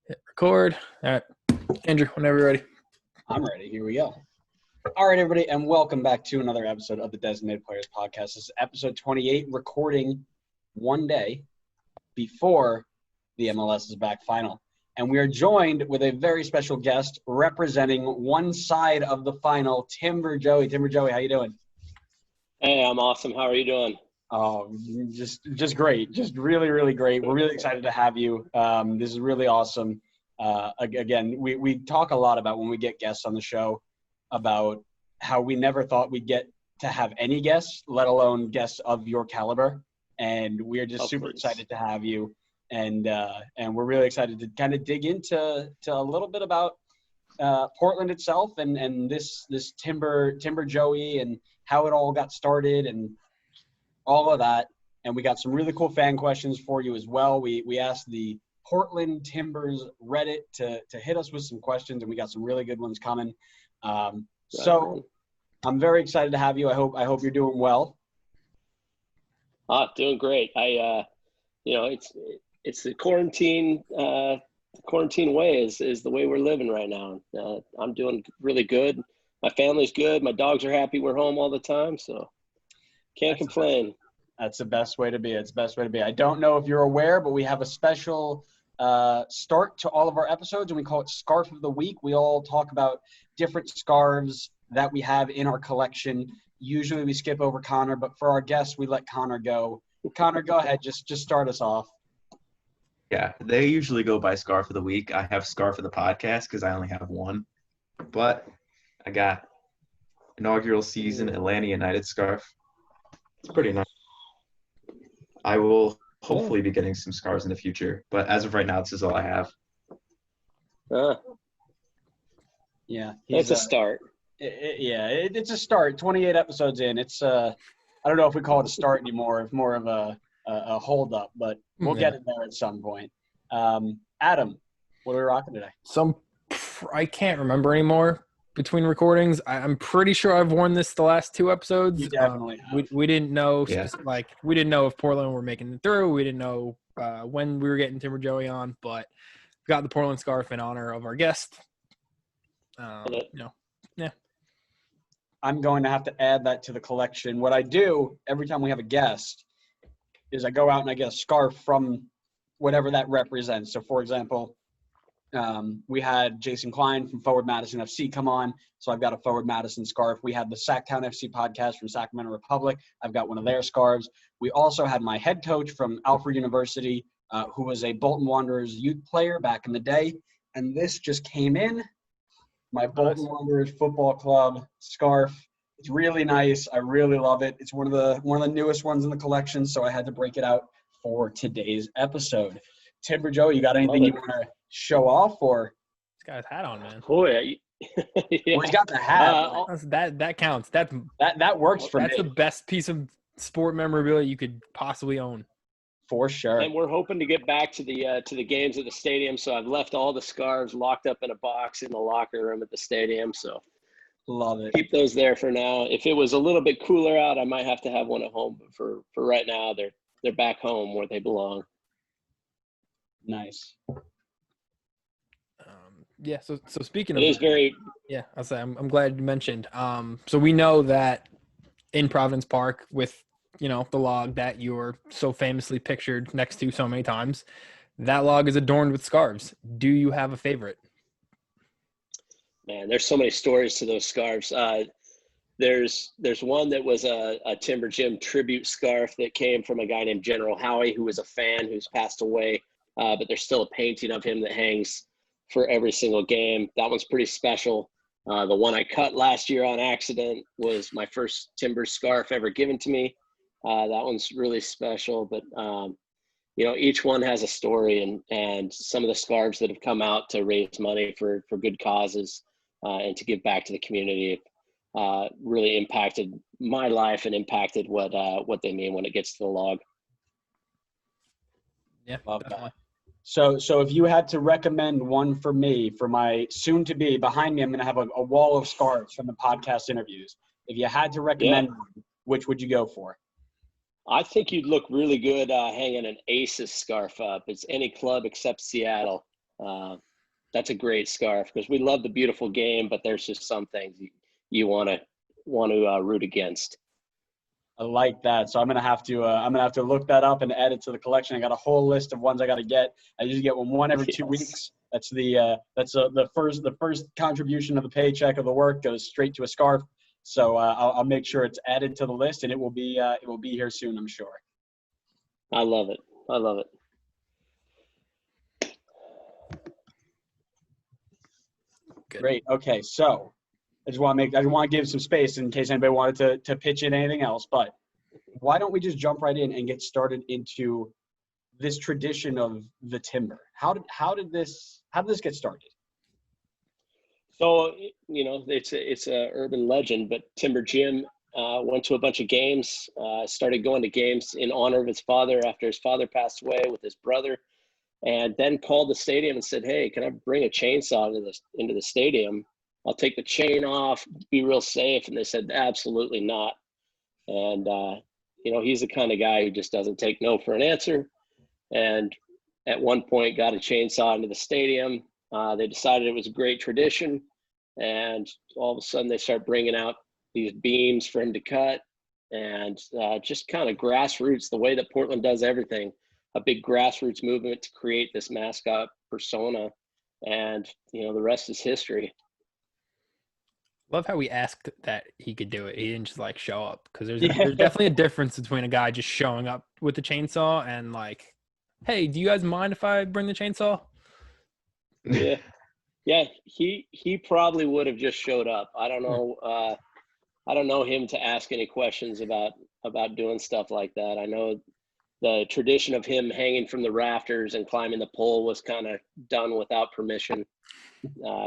Hit record. All right. Andrew, whenever you're ready. I'm ready. Here we go. All right, everybody, and welcome back to another episode of the Designated Players Podcast. This is episode 28, recording one day before the MLS is back final. And we are joined with a very special guest representing one side of the final, Timber Joey. Timber Joey, how you doing? Hey, I'm awesome. How are you doing? Oh, just great. Just really, really great. We're really excited to have you. This is really awesome. Again, we talk a lot about when we get guests on the show about how we never thought we'd get to have any guests, let alone guests of your caliber. And we're just super excited to have you. And we're really excited to kind of dig into a little bit about Portland itself and this Timber Joey and how it all got started and all of that. And we got some really cool fan questions for you as well. We asked the Portland Timbers Reddit to hit us with some questions, and we got some really good ones coming. So I'm very excited to have you. I hope you're doing well. Doing great. It's the quarantine way is the way we're living right now. I'm doing really good. My family's good. My dogs are happy. We're home all the time, so can't complain. That's the best way to be. It's the best way to be. I don't know if you're aware, but we have a special start to all of our episodes, and we call it Scarf of the Week. We all talk about different scarves that we have in our collection. Usually we skip over Connor, but for our guests, we let Connor go. Connor, go ahead. Just start us off. Yeah, they usually go by Scarf of the Week. I have Scarf of the Podcast because I only have one. But I got inaugural season Atlanta United scarf. It's pretty nice. I will hopefully be getting some scarves in the future, but as of right now, this is all I have. Yeah, it's a start. It's a start. 28 episodes in. It's I don't know if we call it a start anymore. It's more of a hold up, but we'll get it there at some point. Adam, what are we rocking today? I can't remember anymore between recordings. I'm pretty sure I've worn this the last two episodes. You definitely have. We didn't know we didn't know if Portland were making it through. We didn't know when we were getting Timber Joey on, but got the Portland scarf in honor of our guest. Yeah. I'm going to have to add that to the collection. What I do every time we have a guest is I go out and I get a scarf from whatever that represents. So, for example, we had Jason Klein from Forward Madison FC come on, so I've got a Forward Madison scarf. We had the Sacktown FC podcast from Sacramento Republic. I've got one of their scarves. We also had my head coach from Alfred University, who was a Bolton Wanderers youth player back in the day, and this just came in. My Bolton Wanderers Football Club scarf. It's really nice. I really love it. It's one of the newest ones in the collection, so I had to break it out for today's episode. Timber Joe, you got anything you want to show off, or this guy's hat on, man? Oh yeah. Well, he's got the hat. That counts. That works for me. That's the best piece of sport memorabilia you could possibly own. For sure. And we're hoping to get back to the games at the stadium. So I've left all the scarves locked up in a box in the locker room at the stadium. So love it. Keep those there for now. If it was a little bit cooler out, I might have to have one at home. But for right now, they're back home where they belong. Nice. Yeah. So speaking of, it is very. Yeah, I'll say I'm glad you mentioned. So we know that in Providence Park with the log that you're so famously pictured next to so many times, that log is adorned with scarves. Do you have a favorite? Man, there's so many stories to those scarves. There's one that was a Timber Jim tribute scarf that came from a guy named General Howie, who was a fan who's passed away. But there's still a painting of him that hangs for every single game. That one's pretty special. The one I cut last year on accident was my first Timber scarf ever given to me. That one's really special, but each one has a story, and some of the scarves that have come out to raise money for good causes and to give back to the community really impacted my life and impacted what they mean when it gets to the log. Yeah, love that. So if you had to recommend one for me, for my soon-to-be, behind me, I'm going to have a wall of scarves from the podcast interviews. If you had to recommend one, which would you go for? I think you'd look really good hanging an Aces scarf up. It's any club except Seattle. That's a great scarf because we love the beautiful game, but there's just some things you want to root against. I like that. So I'm gonna have to look that up and add it to the collection. I got a whole list of ones I got to get. I usually get one every 2 weeks. That's the first contribution of the paycheck of the work goes straight to a scarf. So I'll make sure it's added to the list, and it will be here soon, I'm sure. I love it. I love it. Good. Great. Okay, so I just want to give some space in case anybody wanted to pitch in anything else. But why don't we just jump right in and get started into this tradition of the timber? How did this get started? So it's a urban legend, but Timber Jim went to a bunch of games. Started going to games in honor of his father after his father passed away with his brother. And then called the stadium and said, "Hey, can I bring a chainsaw into the stadium? I'll take the chain off, be real safe." And they said, "Absolutely not." And he's the kind of guy who just doesn't take no for an answer. And at one point, got a chainsaw into the stadium. They decided it was a great tradition, and all of a sudden, they start bringing out these beams for him to cut, and just kind of grassroots, the way that Portland does everything. A big grassroots movement to create this mascot persona, and the rest is history. Love how we asked that he could do it. He didn't just like show up, because there's definitely a difference between a guy just showing up with the chainsaw and like, "Hey, do you guys mind if I bring the chainsaw?" Yeah, he probably would have just showed up. I don't know him to ask any questions about doing stuff like that. I know the tradition of him hanging from the rafters and climbing the pole was kind of done without permission.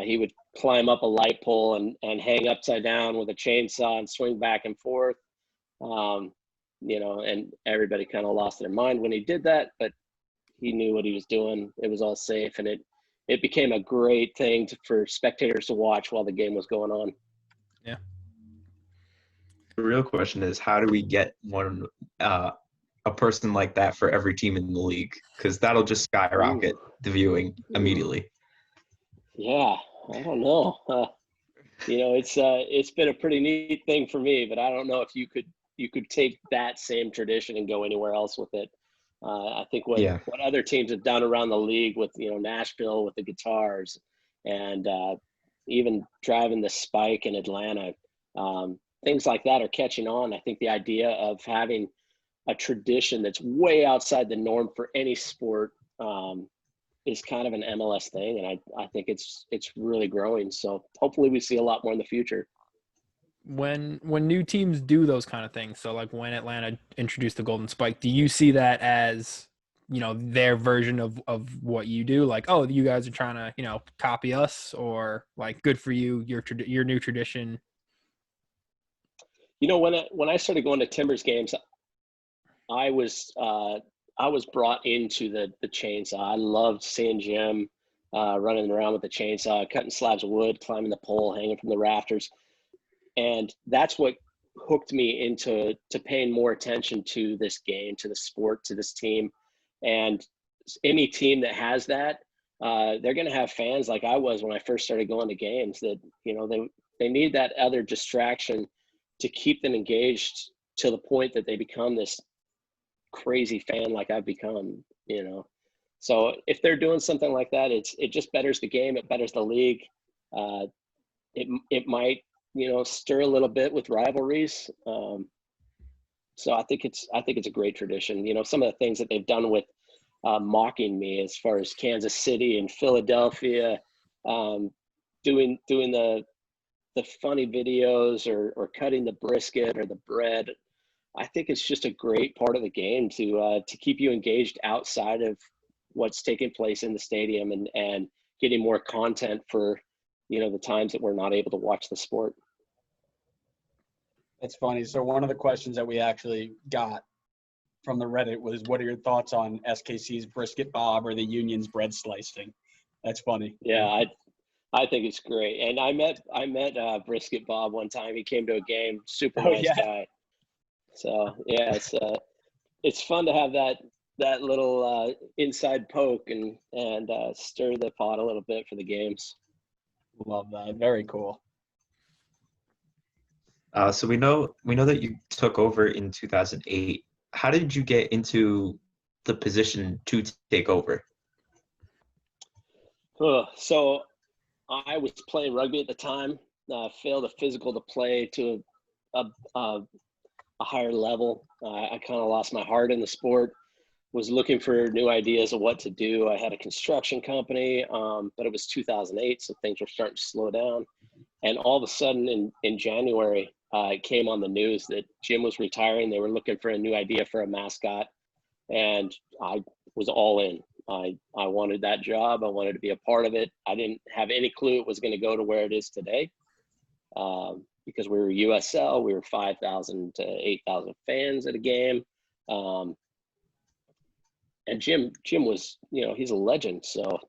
He would climb up a light pole and hang upside down with a chainsaw and swing back and forth. And everybody kind of lost their mind when he did that, but he knew what he was doing. It was all safe, and it became a great thing for spectators to watch while the game was going on. Yeah. The real question is, how do we get a person like that for every team in the league? Because that'll just skyrocket the viewing immediately. Yeah, I don't know. It's been a pretty neat thing for me, but I don't know if you could take that same tradition and go anywhere else with it. I think what other teams have done around the league with Nashville with the guitars, and even driving the spike in Atlanta, things like that are catching on. I think the idea of having a tradition that's way outside the norm for any sport is kind of an MLS thing, and I think it's really growing. So hopefully we see a lot more in the future. When new teams do those kind of things, so like when Atlanta introduced the Golden Spike, do you see that as their version of what you do? Like, oh, you guys are trying to copy us, or like, good for you, your new tradition? When I started going to Timbers games, I was brought into the chainsaw. I loved seeing Jim running around with the chainsaw, cutting slabs of wood, climbing the pole, hanging from the rafters. And that's what hooked me into paying more attention to this game, to the sport, to this team. And any team that has that, they're going to have fans like I was when I first started going to games, that they need that other distraction to keep them engaged to the point that they become this crazy fan like I've become. So if they're doing something like that, it just betters the game, it betters the league. It might stir a little bit with rivalries. So I think it's a great tradition. Some of the things that they've done with mocking me, as far as Kansas City and Philadelphia, doing the funny videos or cutting the brisket or the bread. I think it's just a great part of the game to keep you engaged outside of what's taking place in the stadium, and getting more content for the times that we're not able to watch the sport. That's funny. So one of the questions that we actually got from the Reddit was, what are your thoughts on SKC's brisket bob or the Union's bread slicing? That's funny. Yeah, I think it's great. And I met Brisket Bob one time. He came to a game, super nice guy. So yeah, it's fun to have that little inside poke and stir the pot a little bit for the games. Love that. Very cool. So we know that you took over in 2008. How did you get into the position to take over? So I was playing rugby at the time. Failed a physical to play to a higher level. I kind of lost my heart in the sport. Was looking for new ideas of what to do. I had a construction company, but it was 2008, so things were starting to slow down. And all of a sudden in January, it came on the news that Jim was retiring. They were looking for a new idea for a mascot, and I was all in. I wanted that job. I wanted to be a part of it. I didn't have any clue it was going to go to where it is today, because we were USL. We were 5,000 to 8,000 fans at a game. And Jim was, he's a legend. So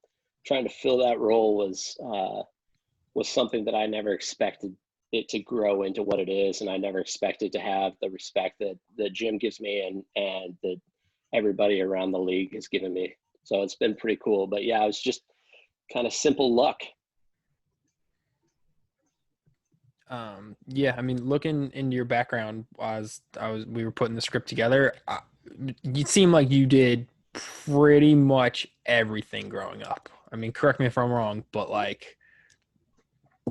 trying to fill that role was something that I never expected it to grow into what it is. And I never expected to have the respect that Jim gives me and that everybody around the league has given me. So it's been pretty cool. But yeah, it was just kind of simple luck. Yeah, I mean, looking into your background we were putting the script together, you seem like you did pretty much everything growing up. I mean, correct me if I'm wrong, but like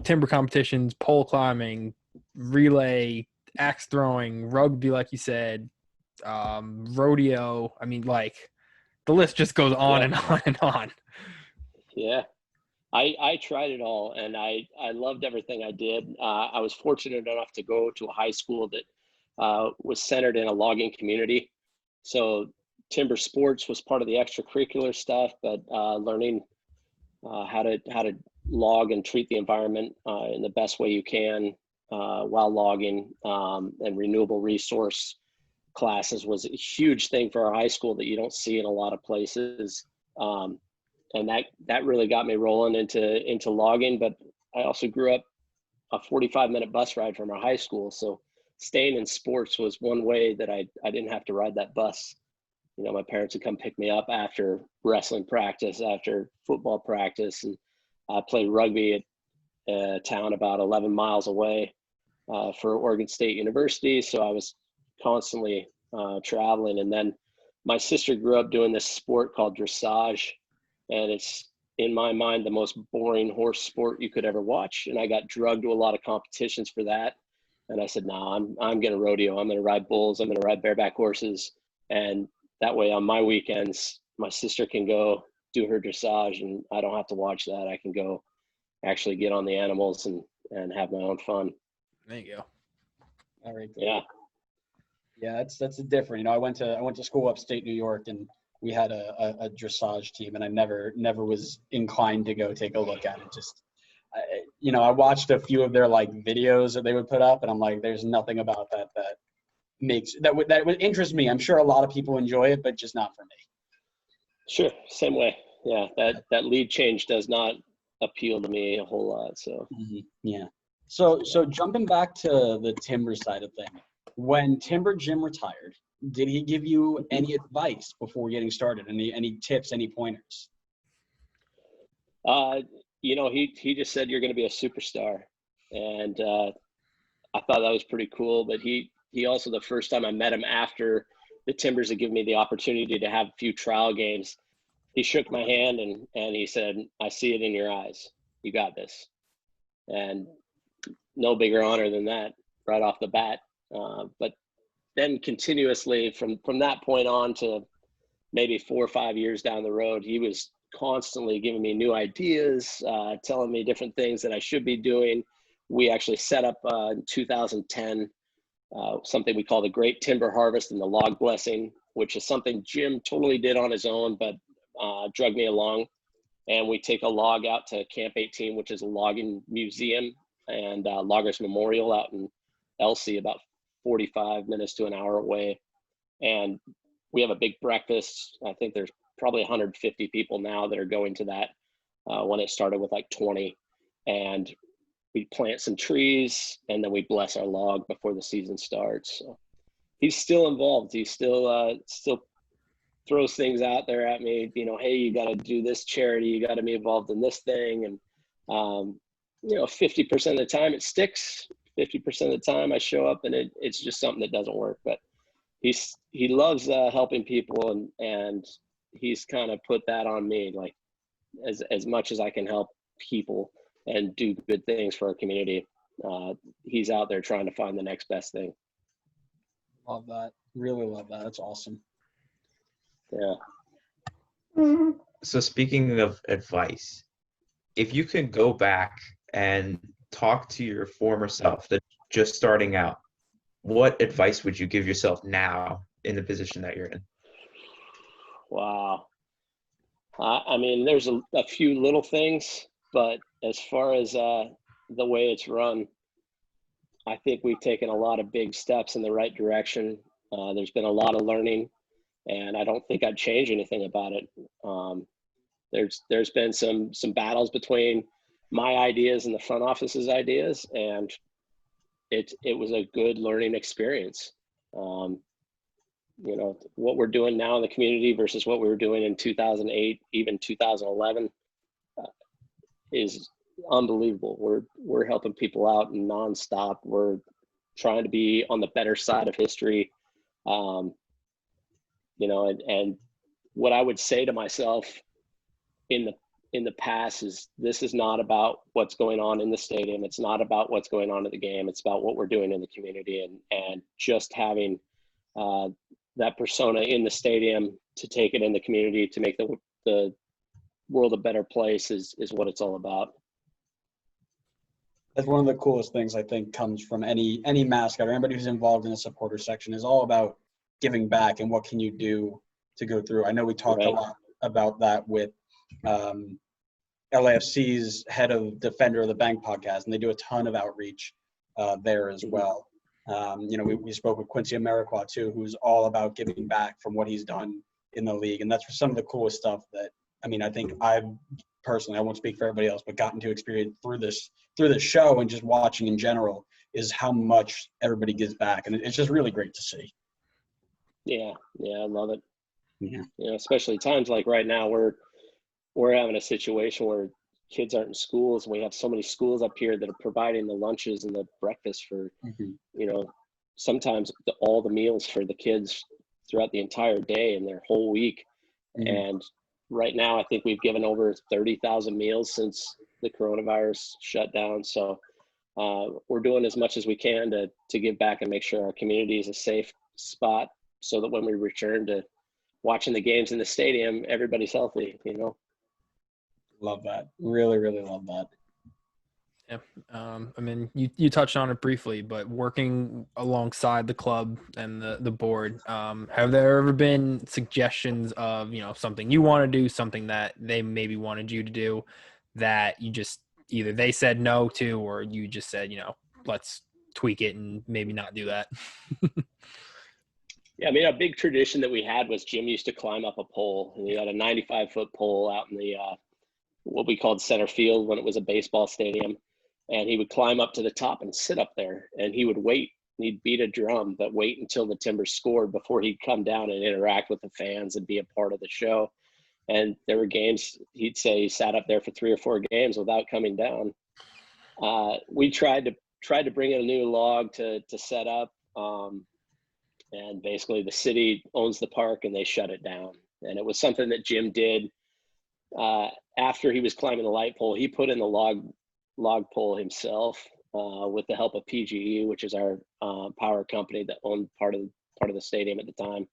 timber competitions, pole climbing, relay, axe throwing, rugby, like you said, rodeo. I mean, like the list just goes on and on and on. Yeah. I tried it all, and I loved everything I did. I was fortunate enough to go to a high school that was centered in a logging community. So timber sports was part of the extracurricular stuff, but learning how to log and treat the environment in the best way you can while logging, and renewable resource classes was a huge thing for our high school that you don't see in a lot of places. And that really got me rolling into logging. But I also grew up a 45-minute bus ride from our high school. So staying in sports was one way that I didn't have to ride that bus. My parents would come pick me up after wrestling practice, after football practice. And I played rugby at a town about 11 miles away for Oregon State University. So I was constantly traveling. And then my sister grew up doing this sport called dressage. And it's, in my mind, the most boring horse sport you could ever watch. And I got drugged to a lot of competitions for that. And I said, no, I'm going to rodeo. I'm going to ride bulls. I'm going to ride bareback horses. And that way on my weekends, my sister can go do her dressage and I don't have to watch that. I can go actually get on the animals and have my own fun. There you go. All right. Yeah. Yeah, that's different. I went to school upstate New York, and we had a dressage team, and I never was inclined to go take a look at it. Just, I watched a few of their like videos that they would put up, and I'm like, there's nothing about that would interest me. I'm sure a lot of people enjoy it, but just not for me. Sure, same way. Yeah, that lead change does not appeal to me a whole lot. So yeah. So jumping back to the timber side of things, when Timber Jim retired, did he give you any advice before getting started? Any tips, any pointers? He just said you're going to be a superstar, and I thought that was pretty cool. But he also, the first time I met him after the Timbers had given me the opportunity to have a few trial games, he shook my hand and he said, "I see it in your eyes. You got this." And no bigger honor than that right off the bat. But then continuously from that point on to maybe 4 or 5 years down the road, he was constantly giving me new ideas, telling me different things that I should be doing. We actually set up in 2010 something we call the Great Timber Harvest and the Log Blessing, which is something Jim totally did on his own, but drug me along. And we take a log out to Camp 18, which is a logging museum and Loggers Memorial out in Elsie, about 45 minutes to an hour away. And we have a big breakfast. I think there's probably 150 people now that are going to that, when it started with like 20. And we plant some trees and then we bless our log before the season starts. So he's still involved. He's still throws things out there at me, hey, you got to do this charity, you got to be involved in this thing. And, 50% of the time it sticks, 50% of the time I show up and it's just something that doesn't work. But he loves helping people, and he's kind of put that on me, like as much as I can help people and do good things for our community. He's out there trying to find the next best thing. Love that. Really love that. That's awesome. Yeah. So speaking of advice, if you could go back and talk to your former self that's just starting out, what advice would you give yourself now in the position that you're in? Wow. I mean, there's a few little things, but as far as the way it's run, I think we've taken a lot of big steps in the right direction. There's been a lot of learning, and I don't think I'd change anything about it. There's been some battles between my ideas and the front office's ideas, and it was a good learning experience. What we're doing now in the community versus what we were doing in 2008, even 2011, is unbelievable. We're helping people out nonstop. We're trying to be on the better side of history. And what I would say to myself in the past is, this is not about what's going on in the stadium. It's not about what's going on in the game. It's about what we're doing in the community, and just having that persona in the stadium to take it in the community to make the world a better place is what it's all about. That's one of the coolest things I think comes from any mascot or anybody who's involved in a supporter section, is all about giving back and what can you do to go through. I know we talked a lot about that with LAFC's head of Defender of the Bank podcast, and they do a ton of outreach there as well. We spoke with Quincy Amarikwa too, who's all about giving back from what he's done in the league. And that's some of the coolest stuff that, I think I've personally, I won't speak for everybody else, but gotten to experience through this show and just watching in general, is how much everybody gives back. And it's just really great to see. Yeah, I love it. Yeah. Especially times like right now, we're having a situation where kids aren't in schools, and we have so many schools up here that are providing the lunches and the breakfast for, sometimes all the meals for the kids throughout the entire day and their whole week. And right now, I think we've given over 30,000 meals since the coronavirus shut down. So we're doing as much as we can to give back and make sure our community is a safe spot, so that when we return to watching the games in the stadium, everybody's healthy, Love that. Really, really love that. Yeah. You touched on it briefly, but working alongside the club and the board, have there ever been suggestions of, something you want to do, something that they maybe wanted you to do, that you just either they said no to, or you just said, let's tweak it and maybe not do that? Yeah, a big tradition that we had was Jim used to climb up a pole, and he had a 95-foot pole out in the what we called center field when it was a baseball stadium. And he would climb up to the top and sit up there, and he would wait. He'd beat a drum, but wait until the Timbers scored before he'd come down and interact with the fans and be a part of the show. And there were games, he'd say he sat up there for 3 or 4 games without coming down. We tried to bring in a new log to set up. And basically the city owns the park and they shut it down. And it was something that Jim did after he was climbing the light pole. He put in the log pole himself with the help of PGE, which is our power company that owned part of the stadium at the time.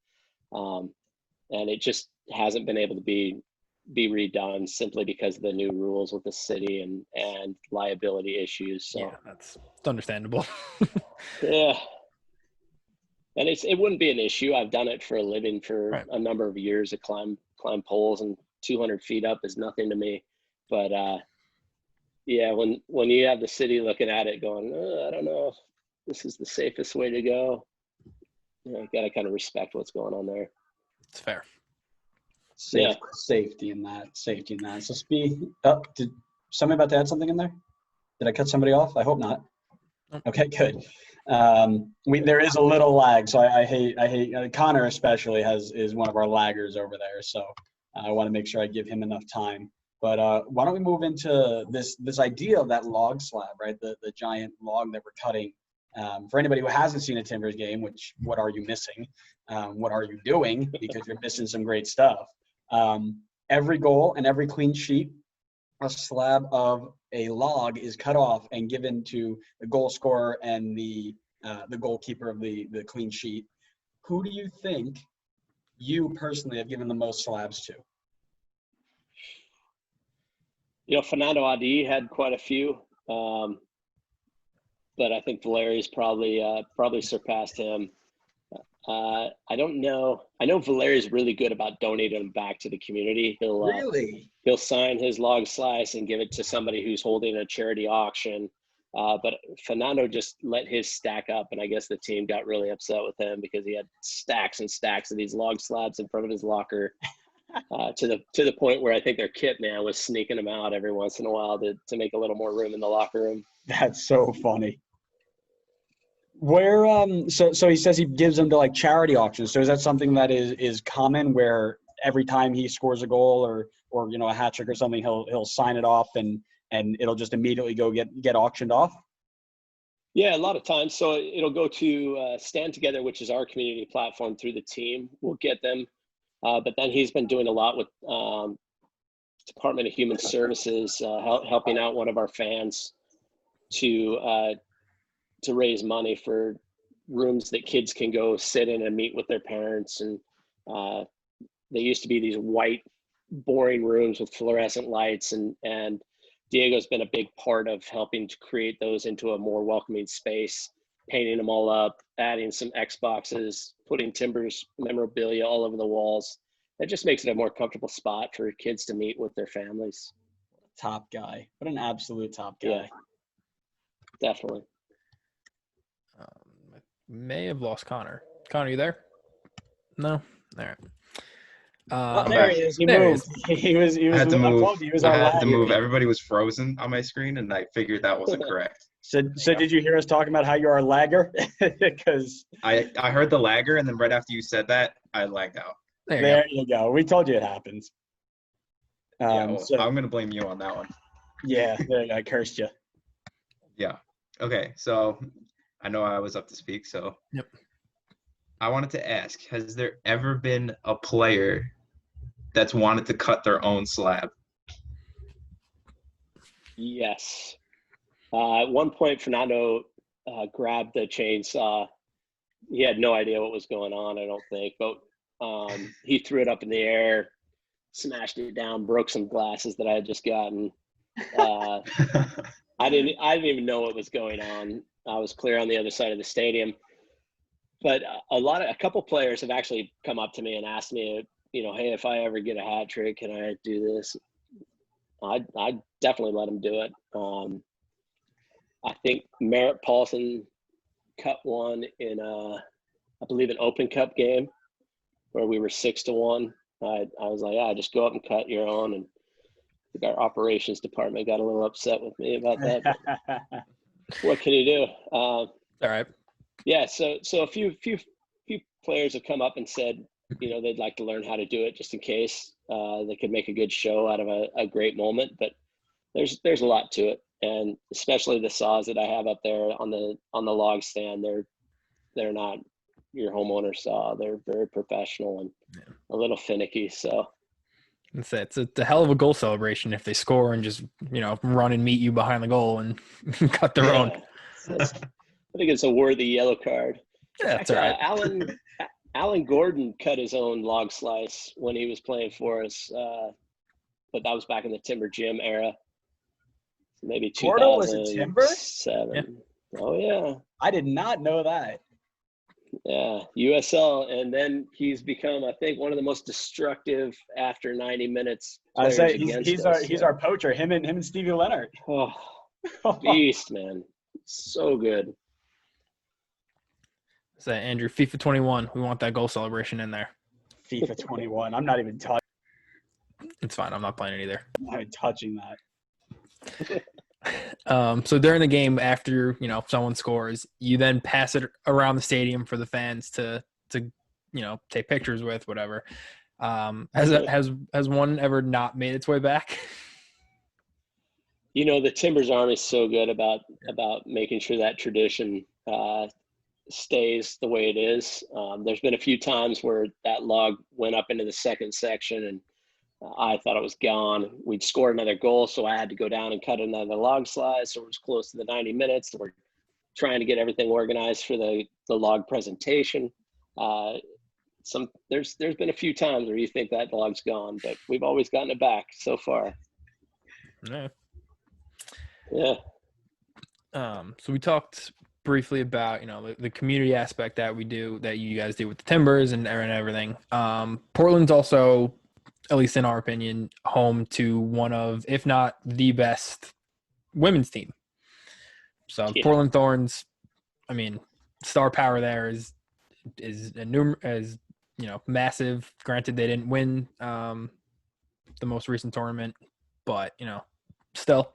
And it just hasn't been able to be redone, simply because of the new rules with the city and liability issues. So yeah, it's understandable. Yeah. And it wouldn't be an issue. I've done it for a living for a number of years. To climb poles, and 200 feet up is nothing to me. But yeah, when you have the city looking at it going, I don't know if this is the safest way to go, you got to kind of respect what's going on there. It's fair. Safety in that. So did somebody about to add something in there? Did I cut somebody off? I hope not. Okay, good. There is a little lag, so I hate Connor especially is one of our laggers over there. So I want to make sure I give him enough time. But why don't we move into this idea of that log slab, right? The giant log that we're cutting. For anybody who hasn't seen a Timbers game, what are you missing? What are you doing? Because you're missing some great stuff. Every goal and every clean sheet, a slab of a log is cut off and given to the goal scorer and the goalkeeper of the clean sheet. Who do you think you personally have given the most slabs to? Fernando Adi had quite a few, but I think Valeri's probably surpassed him. I don't know. I know Valeri's really good about donating them back to the community. He'll sign his log slice and give it to somebody who's holding a charity auction. But Fernando just let his stack up, and I guess the team got really upset with him because he had stacks and stacks of these log slabs in front of his locker. To the point where I think their kit man was sneaking them out every once in a while to make a little more room in the locker room. That's so funny. Where so he says he gives them to like charity auctions. So is that something that is common where every time he scores a goal or a hat trick or something, he'll sign it off and it'll just immediately go get auctioned off? Yeah, a lot of times. So it'll go to Stand Together, which is our community platform through the team. We'll get them. But then he's been doing a lot with Department of Human Services, helping out one of our fans to raise money for rooms that kids can go sit in and meet with their parents. And they used to be these white, boring rooms with fluorescent lights. And Diego's been a big part of helping to create those into a more welcoming space, painting them all up, adding some Xboxes, putting Timbers memorabilia all over the walls. That just makes it a more comfortable spot for kids to meet with their families. Top guy. What an absolute top guy. Yeah, definitely. I may have lost Connor. Connor, you there? No? All right. There he is. He moved. He was. I had to move. I had to move. Lagger. Everybody was frozen on my screen, and I figured that wasn't correct. So did you hear us talking about how you're a lagger? Because I heard the lagger, and then right after you said that, I lagged out. There you go. We told you it happens. I'm going to blame you on that one. Yeah, I cursed you. Yeah. Okay, so I know I was up to speak, so yep. I wanted to ask, has there ever been a player that's wanted to cut their own slab? Yes. At one point, Fernando grabbed the chainsaw. He had no idea what was going on, I don't think, but he threw it up in the air, smashed it down, broke some glasses that I had just gotten. I didn't even know what was going on. I was clear on the other side of the stadium. But a couple players have actually come up to me and asked me, hey, if I ever get a hat trick, can I do this? I'd definitely let them do it. I think Merritt Paulson cut one in I believe an Open Cup game where we were 6-1. I was like, just go up and cut your own. And I think our operations department got a little upset with me about that. What can you do? All right. Yeah, so a few players have come up and said, they'd like to learn how to do it just in case they could make a good show out of a great moment. But there's a lot to it, and especially the saws that I have up there on the log stand, they're not your homeowner saw. They're very professional and a little finicky. So it's a hell of a goal celebration if they score and just run and meet you behind the goal and cut their own. I think it's a worthy yellow card. Yeah, that's all right. Alan Gordon cut his own log slice when he was playing for us, but that was back in the Timber Gym era. So maybe 2007. Was a Timber? Yeah. Oh yeah. I did not know that. Yeah, USL, and then he's become, I think, one of the most destructive after 90 minutes. I say he's our poacher. Him and Stevie Leonard. Oh, beast, man, so good. So Andrew, FIFA 21. We want that goal celebration in there. FIFA 21. I'm not even touching. It's fine. I'm not playing it either. I'm not even touching that. So during the game, after someone scores, you then pass it around the stadium for the fans to take pictures with, whatever. Has one ever not made its way back? The Timbers Army is so good about making sure that tradition stays the way it is. There's been a few times where that log went up into the second section, and I thought it was gone. We'd scored another goal, so I had to go down and cut another log slide. So it was close to the 90 minutes. So we're trying to get everything organized for the log presentation. There's been a few times where you think that log's gone, but we've always gotten it back so far. Yeah. So we talked briefly about the community aspect that you guys do with the Timbers and everything. Portland's also, at least in our opinion, home to one of, if not the best women's team. So yeah. Portland Thorns, I mean, star power there is massive. Granted, they didn't win the most recent tournament, but still,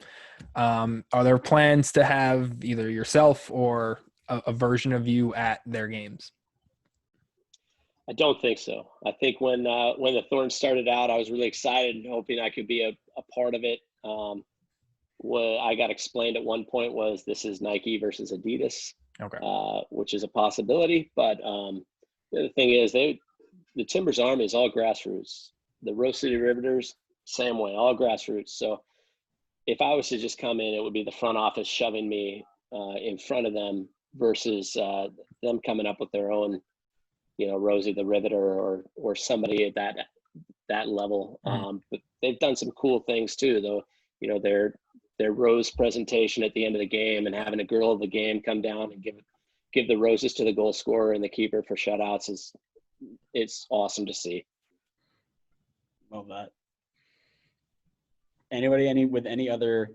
are there plans to have either yourself or a version of you at their games? I don't think so. I think when the Thorns started out, I was really excited and hoping I could be a part of it. What I got explained at one point was this is Nike versus Adidas, which is a possibility. But the other thing is the Timbers Army is all grassroots. The Rose City Riveters, same way, all grassroots. So if I was to just come in, it would be the front office shoving me in front of them versus them coming up with their own, Rosie the Riveter or somebody at that level. But they've done some cool things too, though. Their rose presentation at the end of the game and having a girl of the game come down and give the roses to the goal scorer and the keeper for shutouts it's awesome to see. Love that. Anybody with any other,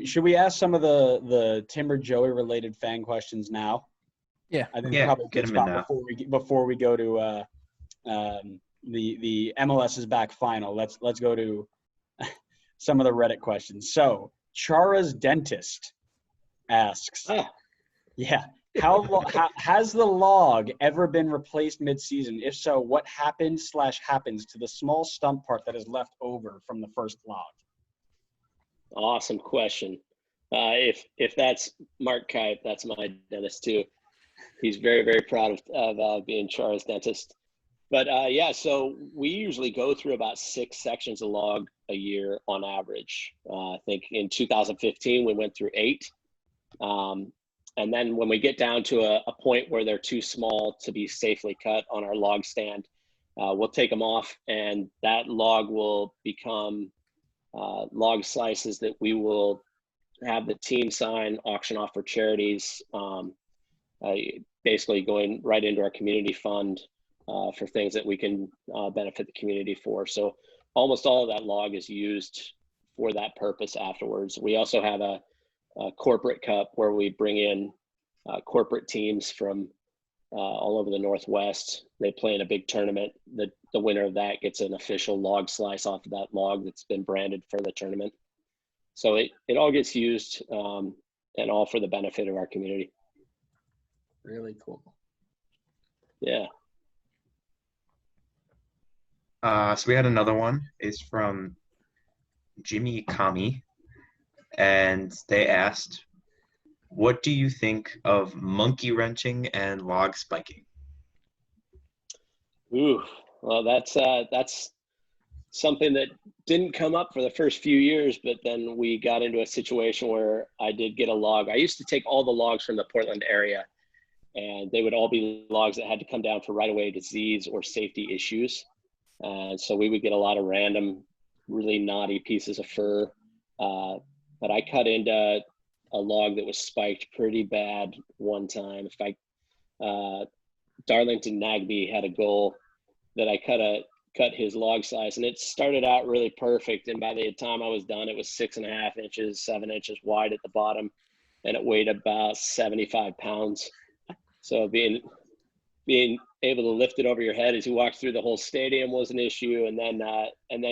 should we ask some of the Timber Joey related fan questions now? Yeah, I think probably get them in now before we go to the MLS is back final. Let's go to some of the Reddit questions. So Chara's dentist asks, has the log ever been replaced mid-season? If so, what happens to the small stump part that is left over from the first log? Awesome question. If that's Mark Kipe, that's my dentist too. He's very, very proud of being Chara's dentist. But so we usually go through about 6 sections of log a year on average. I think in 2015 we went through 8. And then when we get down to a point where they're too small to be safely cut on our log stand, we'll take them off, and that log will become log slices that we will have the team sign, auction off for charities, basically going right into our community fund for things that we can benefit the community for. So almost all of that log is used for that purpose afterwards. We also have a corporate cup where we bring in corporate teams from all over the Northwest. They play in a big tournament. The winner of that gets an official log slice off of that log that's been branded for the tournament. So it all gets used and all for the benefit of our community. Really cool. Yeah. So we had another one. It's from Jimmy Kami, and they asked, what do you think of monkey wrenching and log spiking? Ooh, well, that's something that didn't come up for the first few years, but then we got into a situation where I did get a log. I used to take all the logs from the Portland area, and they would all be logs that had to come down for right-of-way disease or safety issues. So we would get a lot of random, really knotty pieces of fir. But I cut into a log that was spiked pretty bad one time. Darlington Nagby had a goal that I cut his log size, and it started out really perfect. And by the time I was done, it was 6.5 inches, 7 inches wide at the bottom, and it weighed about 75 pounds. So being able to lift it over your head as you walk through the whole stadium was an issue, and then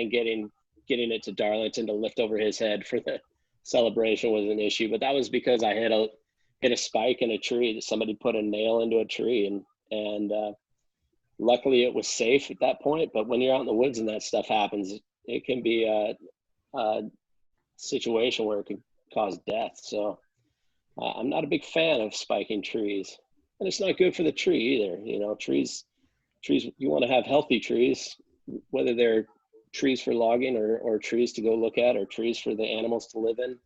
getting it to Darlington to lift over his head for celebration was an issue, but that was because I hit a spike in a tree that somebody put a nail into a tree, and luckily it was safe at that point. But when you're out in the woods and that stuff happens, it can be a situation where it can cause death. So I'm not a big fan of spiking trees, and it's not good for the tree either. You know, trees, you want to have healthy trees, whether they're trees for logging or trees to go look at or trees for the animals to live in.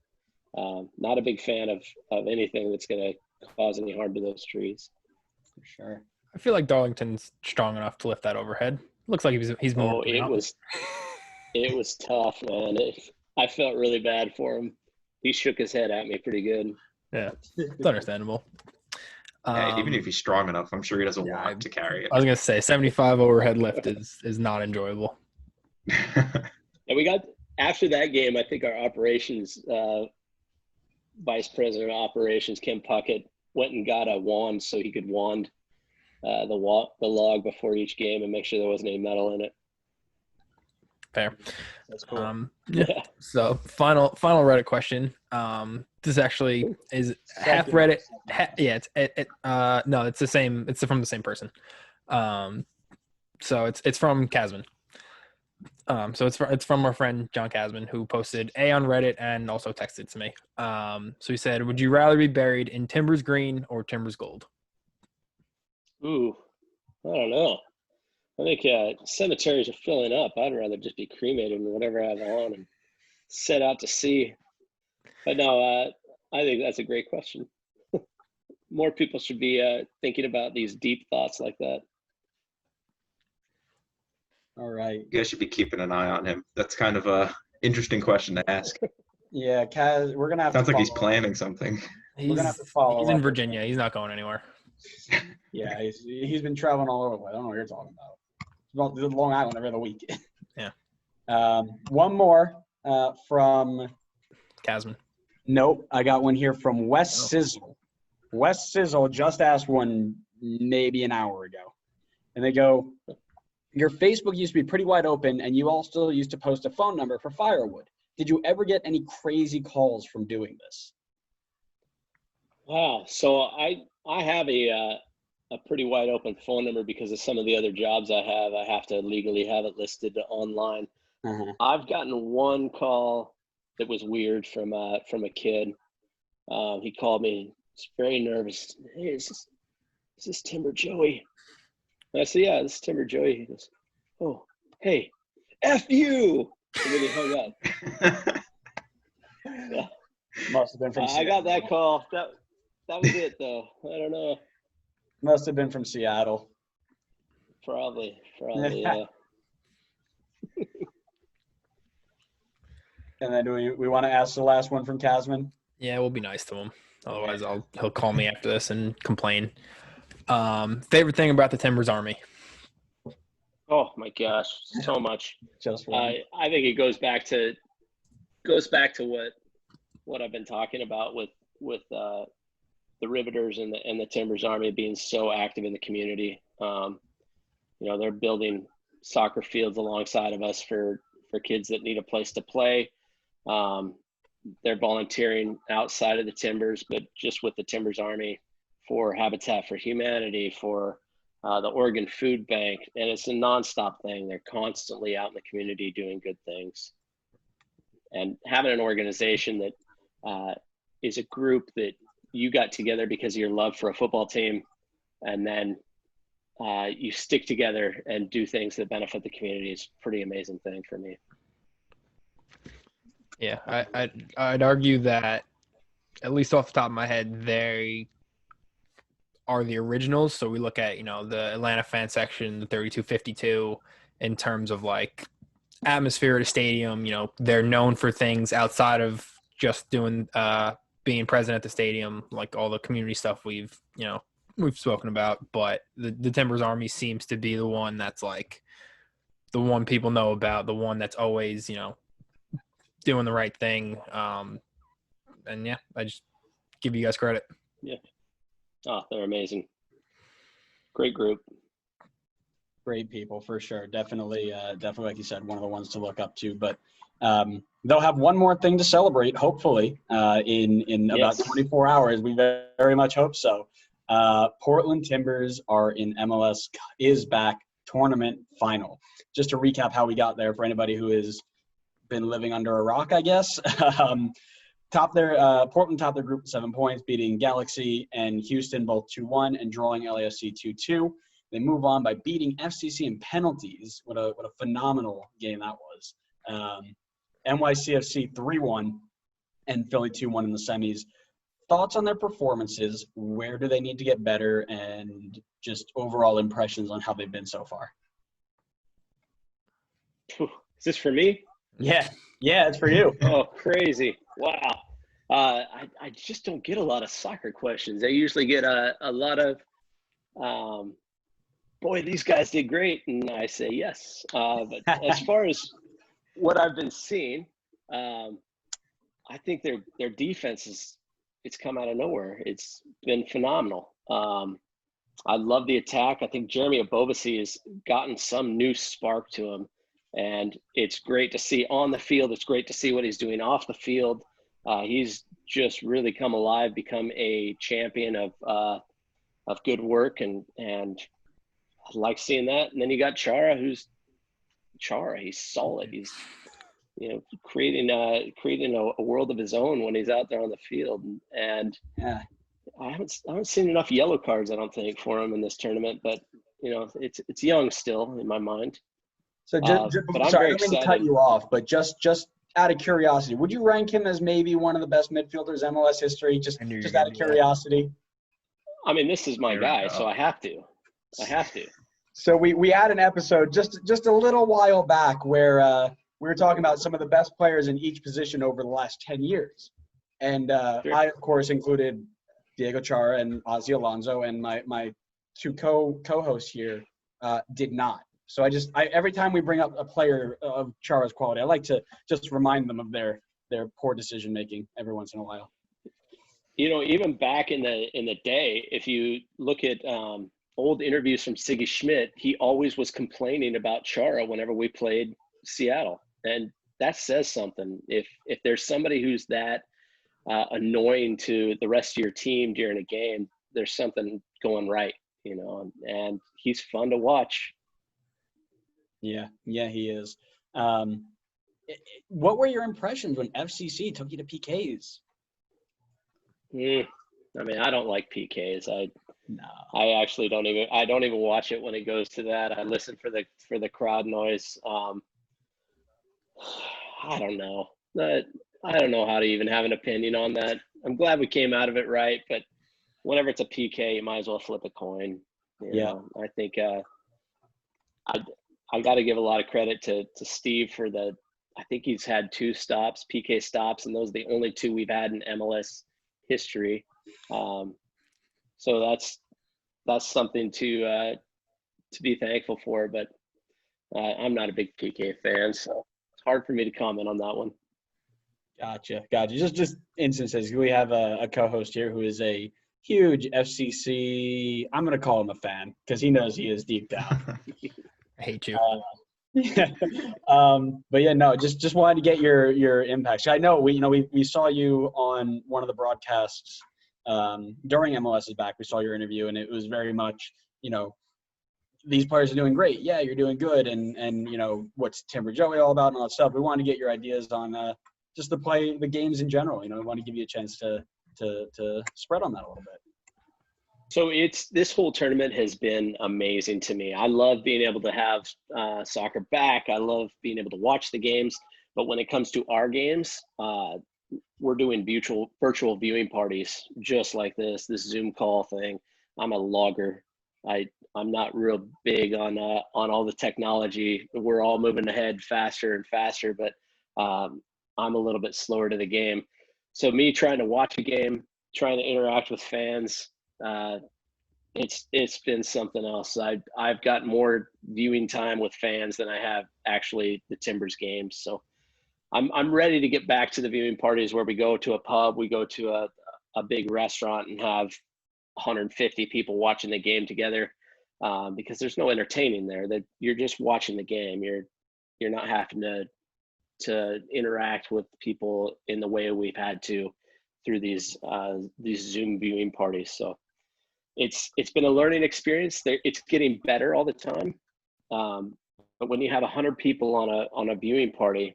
Not a big fan of anything that's going to cause any harm to those trees. For sure. I feel like Darlington's strong enough to lift that overhead. Looks like he's more. Oh, it was tough, man. I felt really bad for him. He shook his head at me pretty good. Yeah, it's understandable. Yeah, even if he's strong enough, I'm sure he doesn't yeah, want to carry it. I was gonna say 75 overhead lift is not enjoyable. And we got, after that game, I think our operations vice president of operations, Kim Puckett, went and got a wand so he could wand the log before each game and make sure there wasn't any metal in it. Fair. That's cool. Yeah. So final Reddit question. This actually is half Reddit. No, it's the same. It's from the same person. So it's from Casman. So it's from our friend John Casman, who posted on Reddit and also texted to me. So he said, "Would you rather be buried in Timbers Green or Timbers Gold?" Ooh, I don't know. I think cemeteries are filling up. I'd rather just be cremated and whatever I have on and set out to sea. But no, I think that's a great question. More people should be thinking about these deep thoughts like that. All right. You guys should be keeping an eye on him. That's kind of a interesting question to ask. Yeah, Kaz, we're gonna have Sounds to like he's follow up. planning something. We're gonna have to follow He's up in with Virginia. him. He's not going anywhere. Yeah, he's been traveling all over the place. I don't know what you're talking about. He's going to Long Island every other week. Yeah. One more from Casman. Nope, I got one here from Wes Sizzle. Wes Sizzle just asked one maybe an hour ago. And they go, your Facebook used to be pretty wide open, and you also used to post a phone number for firewood. Did you ever get any crazy calls from doing this? Wow. So I have a pretty wide open phone number because of some of the other jobs I have. I have to legally have it listed online. Uh-huh. I've gotten one call that was weird from a kid. He called me. He's very nervous. Hey, is this Timber Joey? And I said, yeah, this is Timber Joey. He goes, oh, hey, F you. And then he hung up. Yeah. Must have been from I got that call. That was it, though. I don't know. Must have been from Seattle. Probably, yeah. And then do we want to ask the last one from Casman? Yeah, we'll be nice to him. Otherwise, he'll call me after this and complain. Favorite thing about the Timbers Army? Oh my gosh, so much. Just one. I think it goes back to what I've been talking about with the Riveters and the Timbers Army being so active in the community. They're building soccer fields alongside of us for kids that need a place to play. They're volunteering outside of the Timbers, but just with the Timbers Army for Habitat for Humanity, for the Oregon Food Bank, and it's a nonstop thing. They're constantly out in the community doing good things. And having an organization that is a group that you got together because of your love for a football team, and then you stick together and do things that benefit the community is a pretty amazing thing for me. Yeah, I'd argue that, at least off the top of my head, they are the originals. So we look at, the Atlanta fan section, the 3252, in terms of like atmosphere at a stadium. They're known for things outside of just doing being present at the stadium, like all the community stuff we've spoken about. But the Timbers Army seems to be the one that's like the one people know about, the one that's always doing the right thing. And yeah, I just give you guys credit. Yeah. Oh, they're amazing. Great group. Great people for sure. Definitely like you said, one of the ones to look up to. But They'll have one more thing to celebrate, hopefully, in about 24 hours. We very much hope so. Portland Timbers are in MLS is back tournament final. Just to recap how we got there for anybody who has been living under a rock, I guess. Portland topped their group with 7 points, beating Galaxy and Houston both 2-1 and drawing LAFC 2-2. They move on by beating FCC in penalties. What a phenomenal game that was. NYCFC 3-1 and Philly 2-1 in the semis. Thoughts on their performances? Where do they need to get better? And just overall impressions on how they've been so far. Is this for me? Yeah, it's for you. Oh, crazy. Wow. I just don't get a lot of soccer questions. I usually get a lot of, boy, these guys did great. And I say yes. But as far as what I've been seeing, I think their defense it's come out of nowhere. It's been phenomenal. I love the attack. I think Jeremy Abobasi has gotten some new spark to him. And it's great to see on the field. It's great to see what he's doing off the field. He's just really come alive, become a champion of good work, and I like seeing that. And then you got Chara, he's solid. He's creating a world of his own when he's out there on the field. And yeah, I haven't seen enough yellow cards, I don't think, for him in this tournament. But it's young still in my mind. So sorry, I don't mean to cut you off, but just out of curiosity, would you rank him as maybe one of the best midfielders in MLS history? Just out of curiosity. I mean, this is my guy, so I have to. So we had an episode just a little while back where we were talking about some of the best players in each position over the last 10 years. And Sure. I, of course, included Diego Chara and Ozzy Alonso, and my two co-hosts here did not. So every time we bring up a player of Chara's quality, I like to just remind them of their poor decision making every once in a while. Even back in the day, if you look at old interviews from Siggy Schmidt, he always was complaining about Chara whenever we played Seattle, and that says something. If there's somebody who's that annoying to the rest of your team during a game, there's something going right, and he's fun to watch. Yeah, he is. What were your impressions when FCC took you to PKs? I mean, I don't like PKs. No. I actually don't even watch it when it goes to that. I listen for the crowd noise. I don't know. I don't know how to even have an opinion on that. I'm glad we came out of it right, but whenever it's a PK, you might as well flip a coin. I think I got to give a lot of credit to Steve for I think he's had 2 stops, PK stops, and those are the only 2 we've had in MLS history. So that's something to be thankful for. But I'm not a big PK fan, so it's hard for me to comment on that one. Gotcha. Just instances. We have a co-host here who is a huge FCC. I'm going to call him a fan because he knows he is deep down. I hate you. But yeah, no, just wanted to get your impact. I know we saw you on one of the broadcasts during MLS's back. We saw your interview, and it was very much, these players are doing great. Yeah, you're doing good, and what's Timber Joey all about and all that stuff. We wanted to get your ideas on just the games in general. We want to give you a chance to spread on that a little bit. So this whole tournament has been amazing to me. I love being able to have soccer back. I love being able to watch the games. But when it comes to our games, we're doing virtual viewing parties just like this Zoom call thing. I'm a logger. I'm not real big on all the technology. We're all moving ahead faster and faster, but I'm a little bit slower to the game. So me trying to watch a game, trying to interact with fans, it's been something else. I've got more viewing time with fans than I have actually the Timbers games. So I'm ready to get back to the viewing parties where we go to a pub, we go to a big restaurant and have 150 people watching the game together, because there's no entertaining there. That you're just watching the game. You're not having to to interact with people in the way we've had to through these Zoom viewing parties. So it's been a learning experience. It's getting better all the time. But when you have 100 people on a viewing party,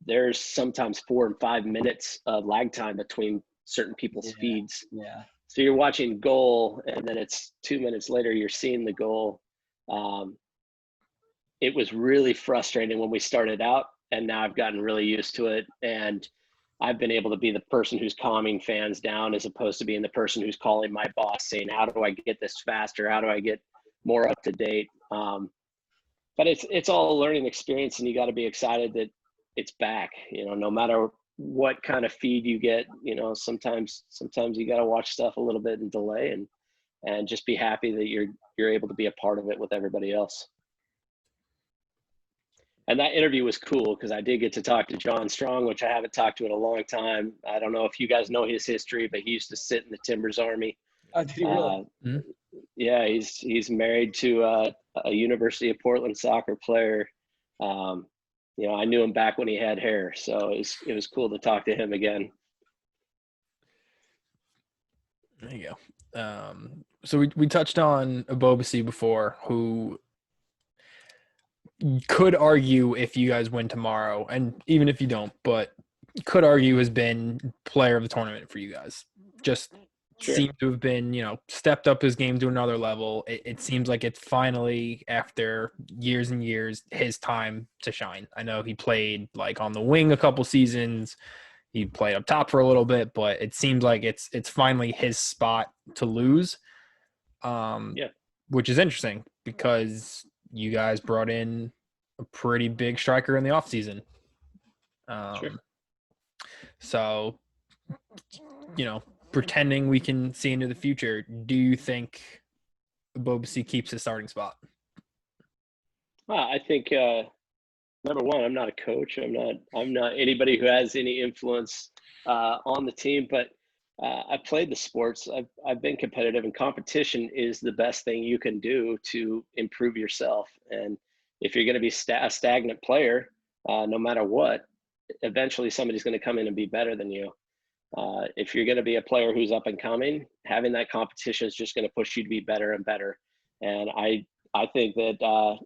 there's sometimes 4 and 5 minutes of lag time between certain people's feeds. Yeah. So you're watching goal, and then it's 2 minutes later you're seeing the goal. It was really frustrating when we started out, and now I've gotten really used to it. And I've been able to be the person who's calming fans down as opposed to being the person who's calling my boss saying, how do I get this faster? How do I get more up to date? But it's all a learning experience, and you got to be excited that it's back. No matter what kind of feed you get, sometimes you got to watch stuff a little bit in delay and just be happy that you're able to be a part of it with everybody else. And that interview was cool because I did get to talk to John Strong, which I haven't talked to in a long time. I don't know if you guys know his history, but he used to sit in the Timbers Army. Oh, did he really? Yeah, he's married to a University of Portland soccer player. I knew him back when he had hair, so it was cool to talk to him again. There you go. So we touched on Abobasi before, who could argue, if you guys win tomorrow, and even if you don't, but could argue has been player of the tournament for you guys. Just seemed to have been, stepped up his game to another level. It seems like it's finally, after years and years, his time to shine. I know he played like on the wing a couple seasons. He played up top for a little bit, but it seems like it's finally his spot to lose. Which is interesting because you guys brought in a pretty big striker in the offseason. So, pretending we can see into the future, do you think Abobasi keeps his starting spot? I think number one, I'm not a coach. I'm not anybody who has any influence on the team, but I played the sports. I've been competitive, and competition is the best thing you can do to improve yourself. And if you're going to be a stagnant player, no matter what, eventually somebody's going to come in and be better than you. If you're going to be a player who's up and coming, having that competition is just going to push you to be better and better. And I think that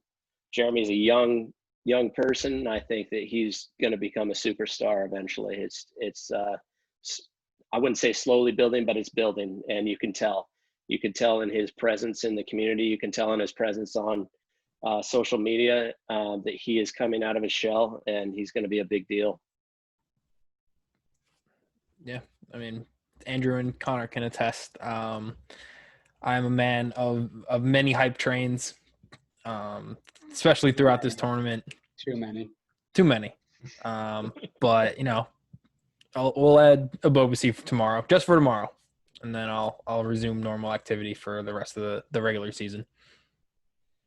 Jeremy's a young person. I think that he's going to become a superstar eventually. It's I wouldn't say slowly building, but it's building, and you can tell in his presence in the community. You can tell in his presence on social media that he is coming out of his shell, and he's going to be a big deal. Yeah, I mean, Andrew and Connor can attest. I'm a man of many hype trains, especially throughout this tournament. Too many. But we'll add Abobasi for tomorrow, just for tomorrow, and then I'll resume normal activity for the rest of the regular season.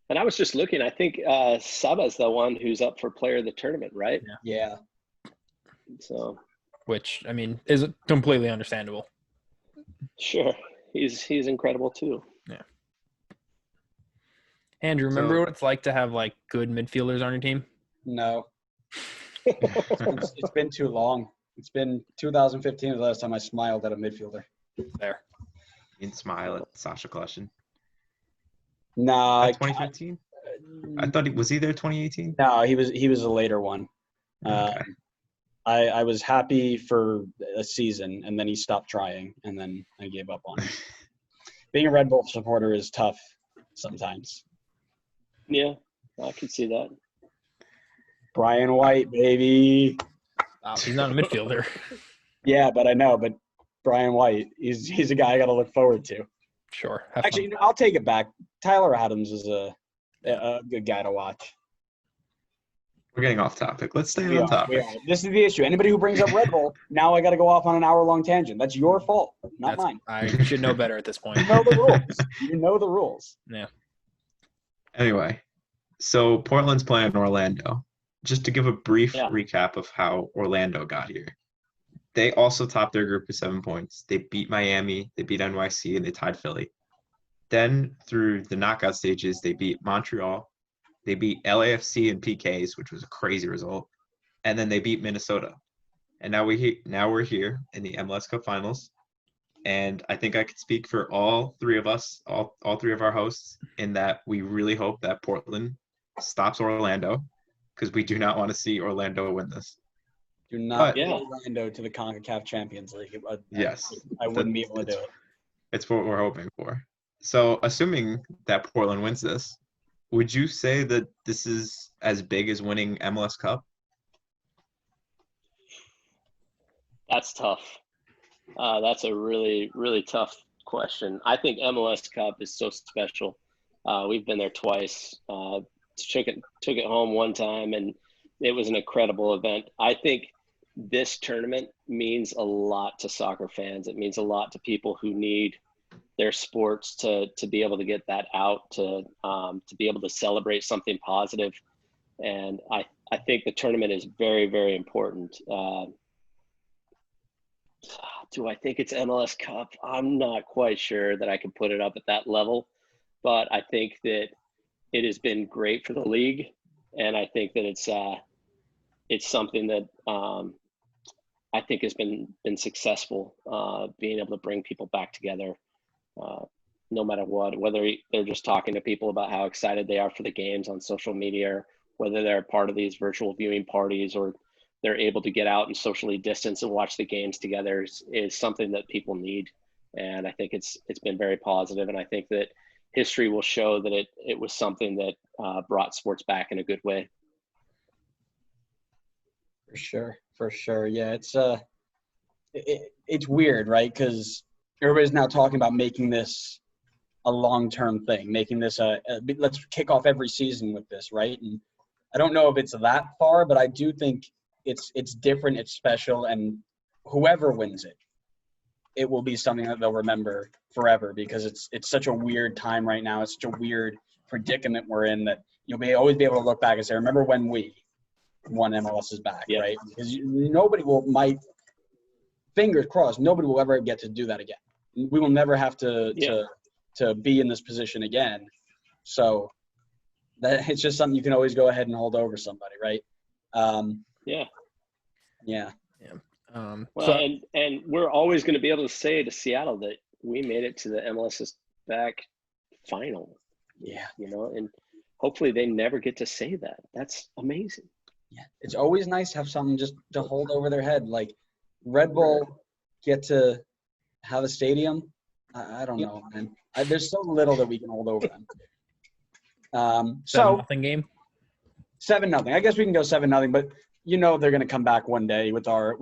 And I was just looking. I think Saba's the one who's up for player of the tournament, right? Yeah. So. Which, I mean, is completely understandable. Sure. He's incredible too. Yeah. Andrew, remember what it's like to have like good midfielders on your team? No. It's been too long. It's been 2015 was the last time I smiled at a midfielder. There. You can smile at Sasha Kleshin. Nah. 2015? I thought was he there 2018? No, he was a later one. Okay. I was happy for a season, and then he stopped trying, and then I gave up on it. Being a Red Bull supporter is tough sometimes. Yeah, I can see that. Brian White, baby. He's not a midfielder. Yeah, but I know. But Brian White, he's a guy I got to look forward to. Sure. Actually, I'll take it back. Tyler Adams is a good guy to watch. We're getting off topic. Let's stay on topic. This is the issue. Anybody who brings up Red Bull, now I got to go off on an hour-long tangent. That's your fault, not mine. I should know better at this point. You know the rules. You know the rules. Yeah. Anyway, so Portland's playing Orlando. Just to give a brief recap of how Orlando got here. They also topped their group with 7 points. They beat Miami, they beat NYC, and they tied Philly. Then through the knockout stages, they beat Montreal. They beat LAFC in PKs, which was a crazy result. and then they beat Minnesota. And now we're here in the MLS Cup Finals. And I think I could speak for all three of us, all three of our hosts, in that we really hope that Portland stops Orlando, because we do not want to see Orlando win this. Do not But- get Orlando to the CONCACAF Champions League. Yes. I wouldn't be able to do it. It's what we're hoping for. So, assuming that Portland wins this, would you say that this is as big as winning MLS Cup? That's tough. That's a really, really tough question. I think MLS Cup is so special. We've been there twice. Took it home one time, and it was an incredible event. I think this tournament means a lot to soccer fans. It means a lot to people who need their sports to be able to get that out, to be able to celebrate something positive. And I think the tournament is very, very important. Do I think it's MLS Cup? I'm not quite sure that I can put it up at that level, but I think that it has been great for the league, and I think that it's something that I think has been successful, being able to bring people back together, no matter what, whether they're just talking to people about how excited they are for the games on social media, or whether they're part of these virtual viewing parties, or they're able to get out and socially distance and watch the games together is something that people need. And I think it's been very positive. And I think that history will show that it was something that brought sports back in a good way. For sure. Yeah, it's weird, right? Because everybody's now talking about making this a long-term thing, making this let's kick off every season with this, right? And I don't know if it's that far, but I do think it's different, it's special, and whoever wins it, it will be something that they'll remember forever, because it's such a weird time right now. It's such a weird predicament we're in that you'll always be able to look back and say, remember when we won MLS's back, Yeah. right? Because nobody fingers crossed, nobody will ever get to do that again. We will never have to be in this position again. So that it's just something you can always go ahead and hold over somebody, right? Yeah. Well, and we're always going to be able to say to Seattle that we made it to the MLS's back final. Yeah. And hopefully they never get to say that. That's amazing. Yeah. It's always nice to have something just to hold over their head. Like Red Bull get to have a stadium. I don't know, man. There's so little that we can hold over them. 7-0 game. 7-0. I guess we can go 7-0, but they're going to come back one day with our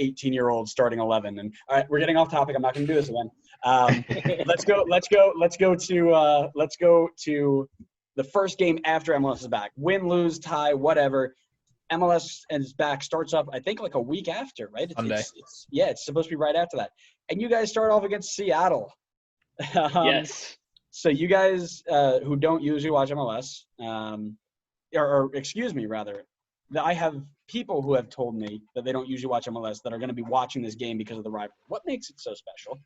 18-year-old starting 11. And all right, we're getting off topic. I'm not going to do this again. Let's go to the first game after MLS is back. Win, lose, tie, whatever. MLS is back, starts up, I think, like a week after, right? Sunday. It's supposed to be right after that. And you guys start off against Seattle. Yes. So you guys who don't usually watch MLS, or excuse me, rather, I have people who have told me that they don't usually watch MLS that are going to be watching this game because of the rivalry. What makes it so special?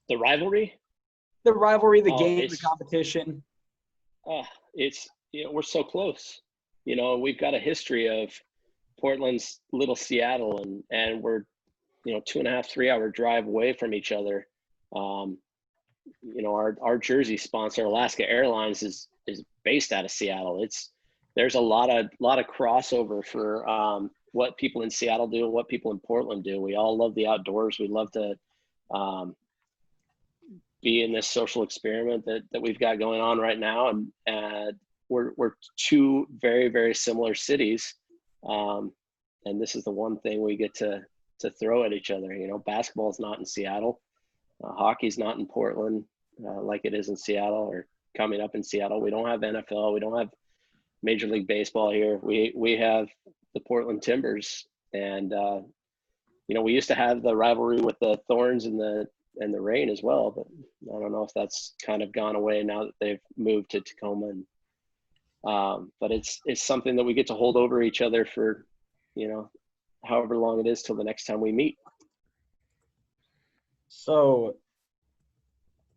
The rivalry? The rivalry, the game, the competition. We're so close. We've got a history of Portland's little Seattle, and we're 2.5, 3 hour drive away from each other. Our jersey sponsor, Alaska Airlines, is based out of Seattle. There's a lot of crossover for what people in Seattle do and what people in Portland do. We all love the outdoors. We love to be in this social experiment that we've got going on right now, and we're two very, very similar cities, and this is the one thing we get to throw at each other. Basketball is not in Seattle, hockey's not in Portland like it is in Seattle or coming up in Seattle. We don't have NFL, we don't have Major League Baseball here. We have the Portland Timbers, and we used to have the rivalry with the Thorns and the Rain as well, but I don't know if that's kind of gone away now that they've moved to Tacoma. But it's something that we get to hold over each other for, however long it is till the next time we meet. So,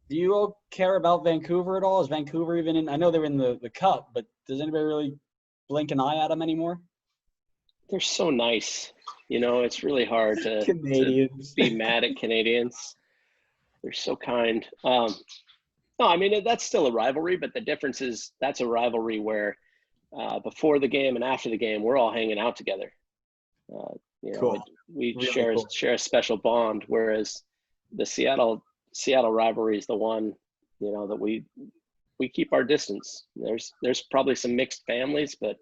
do you all care about Vancouver at all? Is Vancouver even in? I know they're in the Cup, but does anybody really blink an eye at them anymore? they're so nice. You know, it's really hard to Canadians. be mad at Canadians. They're so kind. No, I mean, that's still a rivalry, but the difference is that's a rivalry where before the game and after the game, we're all hanging out together. You know, Cool. we Really share cool. share a special bond, whereas the Seattle rivalry is the one, you know, that we keep our distance. There's probably some mixed families, but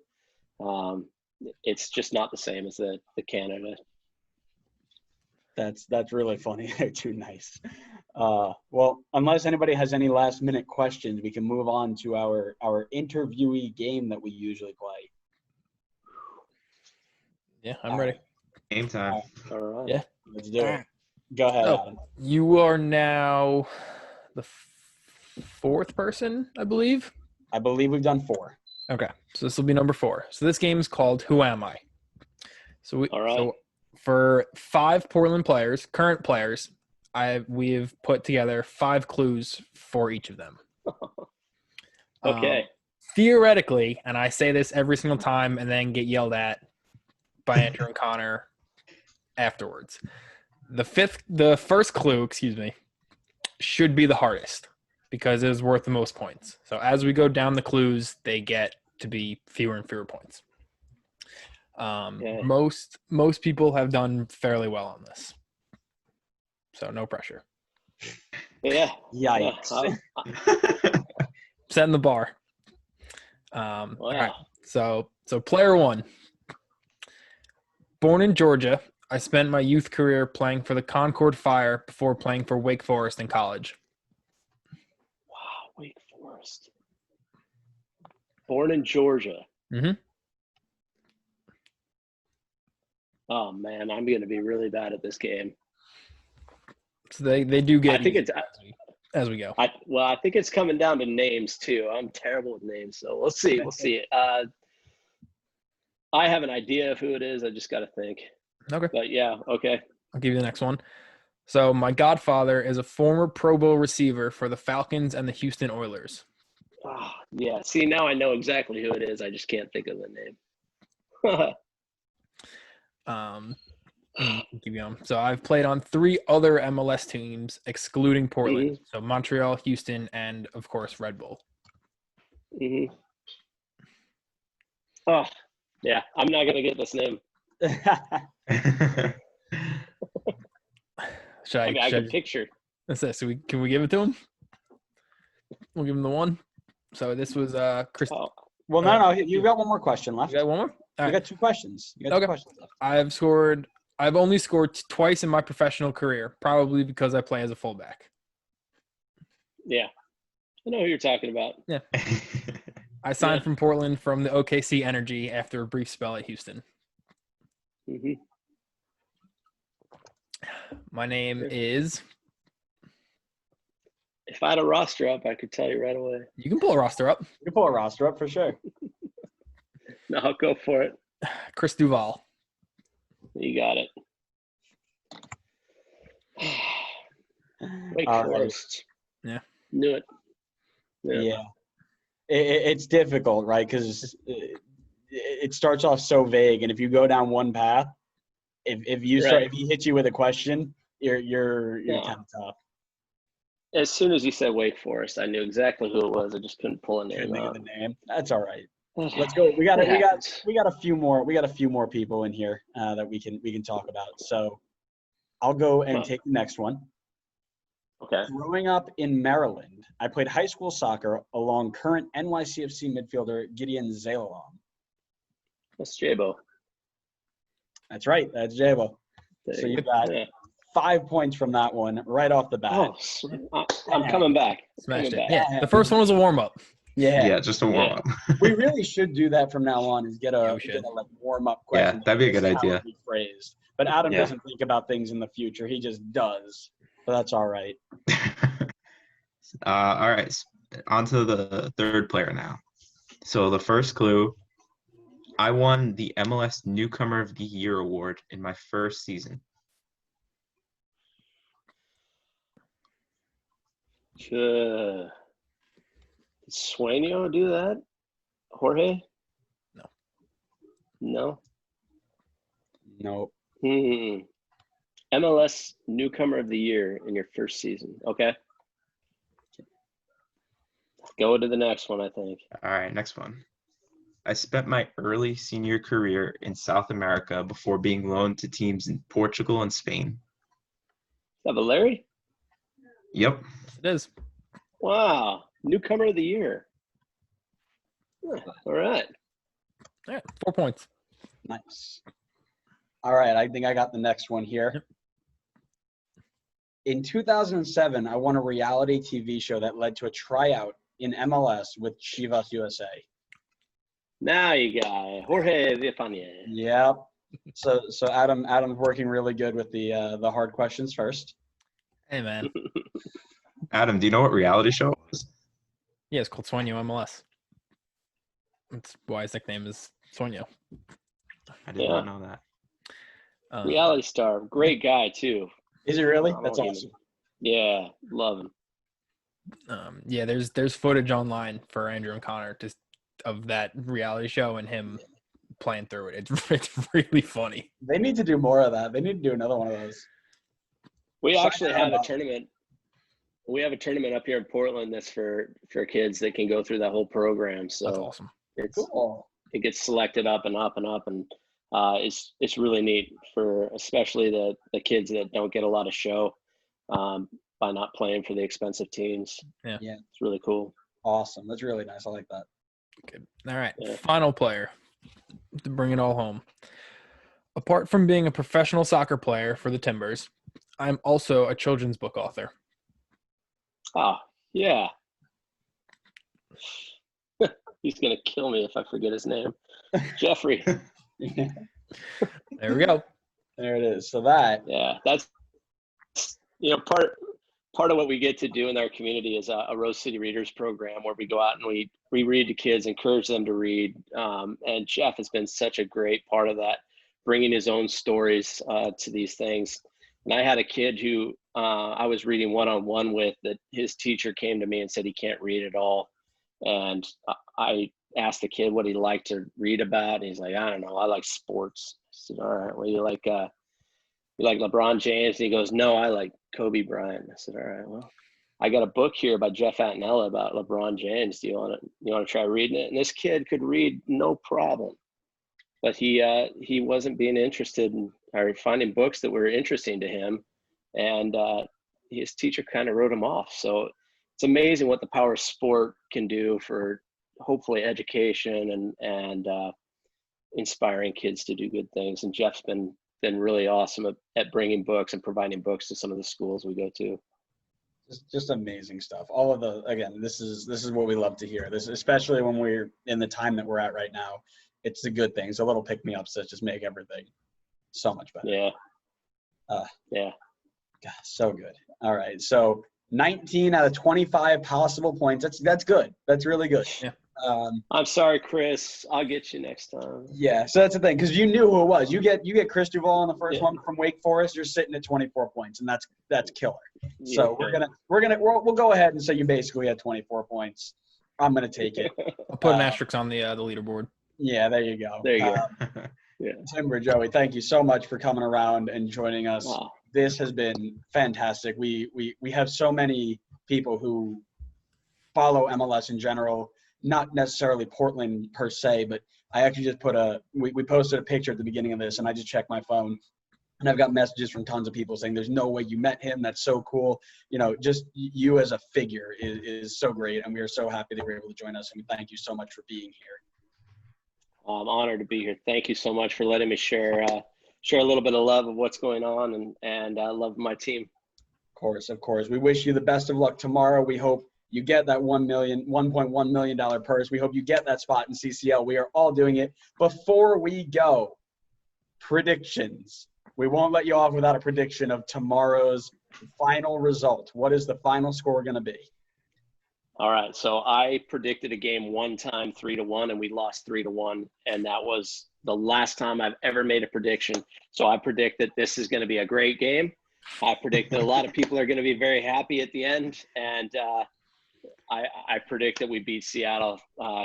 it's just not the same as the Canada. That's really funny. They're too nice. Well, unless anybody has any last minute questions, we can move on to our interviewee game that we usually play. Yeah, I'm ready. Game time. All right. Yeah. Let's do it. Go ahead, Oh. Adam. You are now the fourth person, I believe. I believe we've done 4. Okay, so this will be number 4. So this game is called Who Am I? So All right. so for 5 Portland players, current players, we've put together 5 clues for each of them. Okay. Theoretically, and I say this every single time and then get yelled at by Andrew and Connor afterwards. The first clue, should be the hardest because it is worth the most points. So as we go down the clues, they get to be fewer and fewer points. Okay. Most people have done fairly well on this, so no pressure. Yeah. Yikes. Setting the bar. All Wow. right. So player 1. Born in Georgia, I spent my youth career playing for the Concord Fire before playing for Wake Forest in college. Wow, Wake Forest. Born in Georgia. Mm-hmm. Oh man, I'm going to be really bad at this game. So they do get. I think it's as we go. I think it's coming down to names too. I'm terrible with names, so we'll see. We'll see. I have an idea of who it is. I just got to think. Okay. But yeah, okay. I'll give you the next one. So my godfather is a former Pro Bowl receiver for the Falcons and the Houston Oilers. Oh, yeah. See, now I know exactly who it is. I just can't think of the name. Keep going. So I've played on 3 other MLS teams, excluding Portland. Mm-hmm. So Montreal, Houston, and of course Red Bull. Mm-hmm. Oh, yeah. I'm not gonna get this name. I can picture. That's it. So can we give it to him? We'll give him the 1. So this was Chris. Oh. Well, no. You got one more question left. You got one more? You got 2 questions. You got 2 questions left. I've only scored twice in my professional career, probably because I play as a fullback. Yeah. I know who you're talking about. Yeah. I signed from Portland from the OKC Energy after a brief spell at Houston. Mm-hmm. My name is. If I had a roster up, I could tell you right away. You can pull a roster up. You can pull a roster up for sure. No, I'll go for it. Chris Duval. You got it. Wake Forest. Yeah. Knew it. Yeah. It's difficult, right? Because it starts off so vague, and if you go down one path, if he hits you with a question, you're kind of tough. As soon as you said Wake Forest, I knew exactly who it was. I just couldn't pull a name Think of out. the name. That's all right. Let's go. We got a few more people in here that we can talk about. So I'll go and take the next one. Okay. Growing up in Maryland, I played high school soccer along current NYCFC midfielder Gideon Zalalom. That's Jabo. That's right. That's Jabo. So you got 5 points from that one right off the bat. Oh, I'm coming back. Smashed it. Yeah. The first one was a warm up. Yeah, just a warm up. We really should do that from now on. Is get a warm up question. Yeah, that'd be a good idea. Phrased. But Adam doesn't think about things in the future. He just does. But that's all right. All right. On to the third player now. So the first clue, I won the MLS Newcomer of the Year award in my first season. Did Sueño do that? Jorge? No. No? Nope. MLS newcomer of the year in your first season. Okay. Go to the next one, I think. All right, next one. I spent my early senior career in South America before being loaned to teams in Portugal and Spain. Is that Valeri? Yep. It is. Wow. Newcomer of the year. Huh, all right. All right, 4 points. Nice. All right, I think I got the next one here. Yep. In 2007, I won a reality TV show that led to a tryout in MLS with Chivas USA. Now you got it. Jorge Villafania. Yep. So Adam's working really good with the hard questions first. Hey, man. Adam, do you know what reality show it was? Yeah, it's called Sueño MLS. That's why his nickname is Sueño. I did not know that. Reality star. Great guy, too. Is he really? I That's love him. awesome. Yeah, love him. Yeah, there's footage online for Andrew and Connor just of that reality show and him playing through it. It's really funny. They need to do more of that. They need to do another one of those. We actually have a tournament. We have a tournament up here in Portland that's for kids that can go through that whole program. So That's awesome. it's Cool. it gets selected up and up and up, and it's really neat for especially the kids that don't get a lot of show by not playing for the expensive teams. Yeah. It's really cool. Awesome. That's really nice. I like that. Good. All right. Yeah. Final player to bring it all home. Apart from being a professional soccer player for the Timbers, I'm also a children's book author. Ah, yeah. He's gonna kill me if I forget his name. Jeffrey. There we go. There it is. So that. Yeah, that's part of what we get to do in our community is a Rose City Readers program where we go out and we read to kids, encourage them to read. And Jeff has been such a great part of that, bringing his own stories to these things. And I had a kid who I was reading one-on-one with that his teacher came to me and said he can't read at all. And I asked the kid what he liked to read about. And he's like, I don't know, I like sports. I said, all right, well, you like LeBron James? And he goes, no, I like Kobe Bryant. I said, all right, well, I got a book here by Jeff Attinella about LeBron James. Do you want to try reading it? And this kid could read no problem, but he wasn't being interested in or finding books that were interesting to him, and his teacher kind of wrote him off. So it's amazing what the power of sport can do for hopefully education and inspiring kids to do good things. And Jeff's been really awesome at bringing books and providing books to some of the schools we go to. Just amazing stuff. All of the, again, this is what we love to hear. This, especially when we're in the time that we're at right now. It's the good things, the little pick-me-ups that just make everything so much better. Yeah. Yeah. God, so good. All right. So 19 out of 25 possible points. That's good. That's really good. Yeah. I'm sorry, Chris. I'll get you next time. Yeah. So that's the thing, because you knew who it was. You get Chris Duval on the first one from Wake Forest. You're sitting at 24 points, and that's killer. So we'll go ahead and say you basically had 24 points. I'm gonna take it. I'll put an asterisk on the leaderboard. Yeah, there you go. There you go. Yeah. Timber, Joey, thank you so much for coming around and joining us. Wow. This has been fantastic. We have so many people who follow MLS in general, not necessarily Portland per se, but I actually just we posted a picture at the beginning of this, and I just checked my phone, and I've got messages from tons of people saying there's no way you met him. That's so cool. Just you as a figure is so great, and we are so happy that you're able to join us, and we thank you so much for being here. I'm honored to be here. Thank you so much for letting me share a little bit of love of what's going on and love my team. Of course. We wish you the best of luck tomorrow. We hope you get that $1.1 million purse. We hope you get that spot in CCL. We are all doing it. Before we go, predictions. We won't let you off without a prediction of tomorrow's final result. What is the final score going to be? All right. So I predicted a game one time 3-1, and we lost 3-1. And that was the last time I've ever made a prediction. So I predict that this is going to be a great game. I predict that a lot of people are going to be very happy at the end. And I predict that we beat Seattle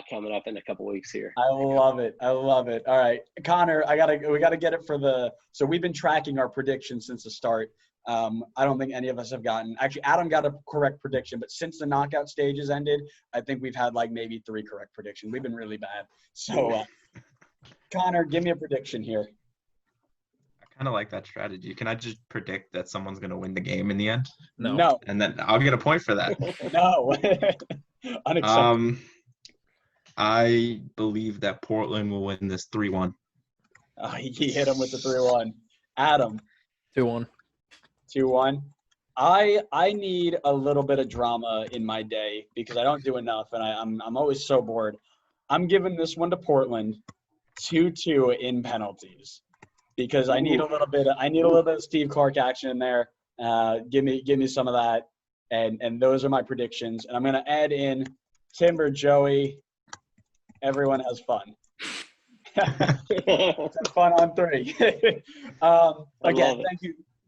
coming up in a couple weeks here. I love it. I love it. All right, Connor, we gotta get it for so we've been tracking our predictions since the start. I don't think any of us have gotten, actually Adam got a correct prediction, but since the knockout stages ended, I think we've had like maybe 3 correct predictions. We've been really bad. So Connor, give me a prediction here. I kind of like that strategy. Can I just predict that someone's going to win the game in the end? No. And then I'll get a point for that. No. Unacceptable. I believe that Portland will win this 3-1. He hit him with the 3-1. Adam. 2-1. 2-1. I need a little bit of drama in my day because I don't do enough, and I'm always so bored. I'm giving this one to Portland, 2-2 in penalties, because I need a little bit of Steve Clark action in there. Give me some of that, and those are my predictions. And I'm gonna add in Timber, Joey. Everyone has fun. Fun on 3. Again,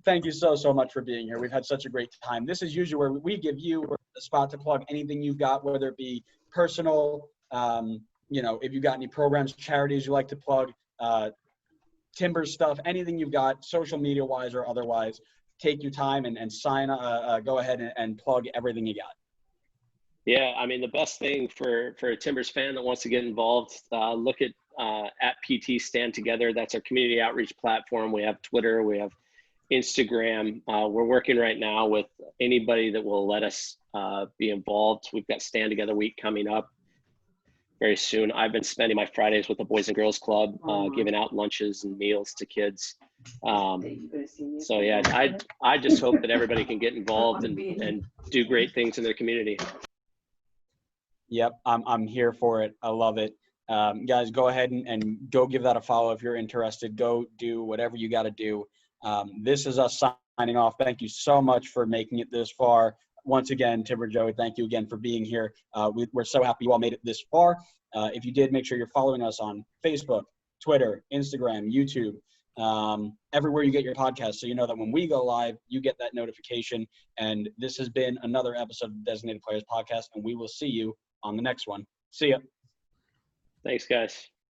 thank you so much for being here. We've had such a great time. This is usually where we give you a spot to plug anything you've got, whether it be personal, if you've got any programs, charities you like to plug, Timber stuff, anything you've got, social media wise or otherwise. Take your time and go ahead and plug everything you got. Yeah, I mean, the best thing for a Timbers fan that wants to get involved, look at PT Stand Together. That's our community outreach platform. We have Twitter, we have Instagram. We're working right now with anybody that will let us be involved. We've got Stand Together Week coming up very soon. I've been spending my Fridays with the Boys and Girls Club, giving out lunches and meals to kids. So yeah, I just hope that everybody can get involved and do great things in their community. Yep, I'm here for it. I love it. Guys, go ahead and go give that a follow if you're interested. Go do whatever you got to do. This is us signing off. Thank you so much for making it this far. Once again, Timber, Joey, thank you again for being here. We're so happy you all made it this far. If you did, make sure you're following us on Facebook, Twitter, Instagram, YouTube, everywhere you get your podcast, so you know that when we go live, you get that notification. And this has been another episode of Designated Players Podcast, and we will see you on the next one. See ya. Thanks, guys.